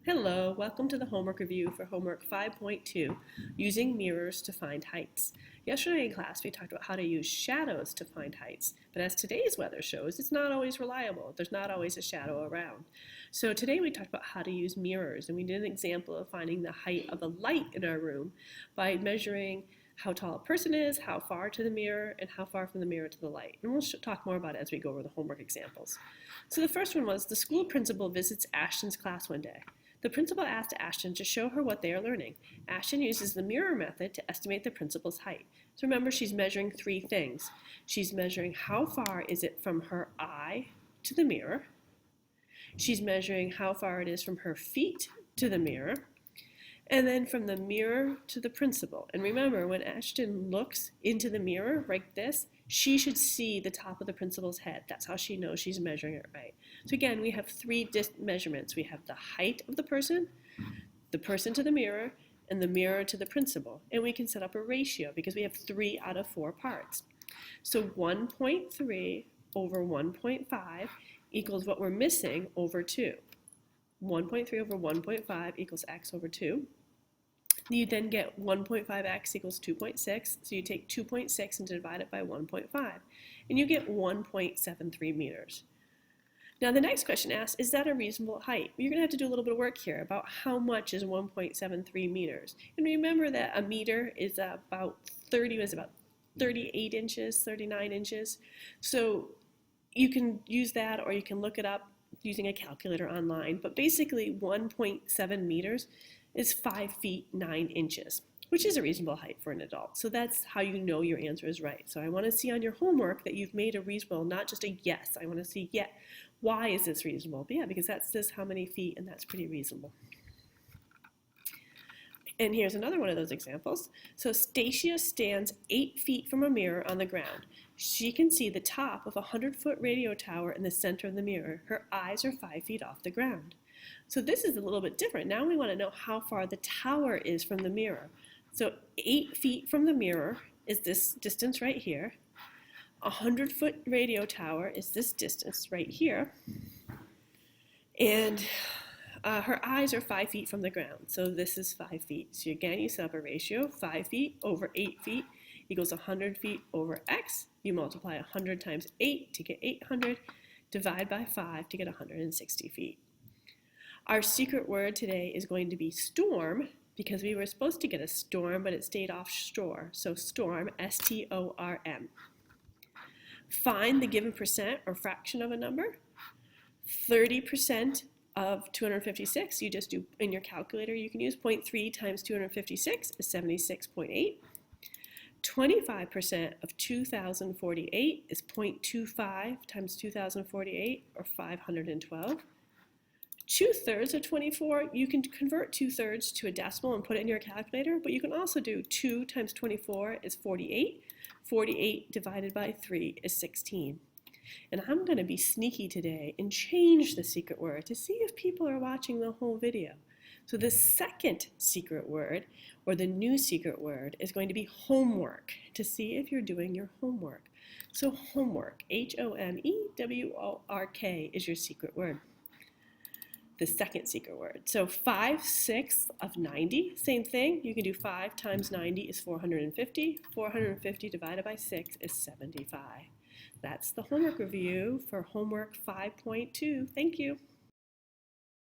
Hello, welcome to the homework review for homework 5.2, using mirrors to find heights. Yesterday in class we talked about how to use shadows to find heights, but as today's weather shows, it's not always reliable. There's not always a shadow around. So today we talked about how to use mirrors, and we did an example of finding the height of a light in our room by measuring how tall a person is, how far to the mirror, and how far from the mirror to the light. And we'll talk more about it as we go over the homework examples. So the first one was, the school principal visits Ashton's class one day. The principal asked Ashton to show her what they are learning. Ashton uses the mirror method to estimate the principal's height. So remember, she's measuring three things. She's measuring how far is it from her eye to the mirror. She's measuring how far it is from her feet to the mirror. And then from the mirror to the principal. And remember, when Ashton looks into the mirror like this, she should see the top of the principal's head. That's how she knows she's measuring it right. So again, we have three measurements. We have the height of the person to the mirror, and the mirror to the principal. And we can set up a ratio because we have 3 out of 4 parts. So 1.3 over 1.5 equals what we're missing over 2. 1.3 over 1.5 equals x over 2. You then get 1.5x equals 2.6, so you take 2.6 and divide it by 1.5, and you get 1.73 meters. Now the next question asks, is that a reasonable height? You're going to have to do a little bit of work here about how much is 1.73 meters. And remember that a meter is about 38 inches, 39 inches. So you can use that, or you can look it up using a calculator online. But basically 1.7 meters is 5 feet 9 inches, which is a reasonable height for an adult. So that's how you know your answer is right. So I want to see on your homework that you've made a reasonable, not just a yes. I want to see, yeah, why is this reasonable? But yeah, because that says how many feet, and that's pretty reasonable. And here's another one of those examples. So Stacia stands 8 feet from a mirror on the ground. She can see the top of a 100-foot radio tower in the center of the mirror. Her eyes are 5 feet off the ground. So this is a little bit different. Now we want to know how far the tower is from the mirror. So 8 feet from the mirror is this distance right here. A 100-foot radio tower is this distance right here. And her eyes are 5 feet from the ground. So this is 5 feet. So again, you set up a ratio. 5 feet over 8 feet equals 100 feet over x. You multiply 100 times 8 to get 800. Divide by 5 to get 160 feet. Our secret word today is going to be storm, because we were supposed to get a storm, but it stayed offshore. So storm, S-T-O-R-M. Find the given percent or fraction of a number. 30% of 256, you just do in your calculator, you can use 0.3 times 256 is 76.8. 25% of 2,048 is 0.25 times 2,048, or 512. 2/3 of 24, you can convert 2/3 to a decimal and put it in your calculator, but you can also do 2 times 24 is 48. 48 divided by 3 is 16. And I'm going to be sneaky today and change the secret word to see if people are watching the whole video. So the second secret word, or the new secret word, is going to be homework, to see if you're doing your homework. So homework, H-O-M-E-W-O-R-K, is your secret word. The second secret word. So 5/6 of 90, same thing. You can do 5 times 90 is 450. 450 divided by 6 is 75. That's the homework review for homework 5.2. Thank you.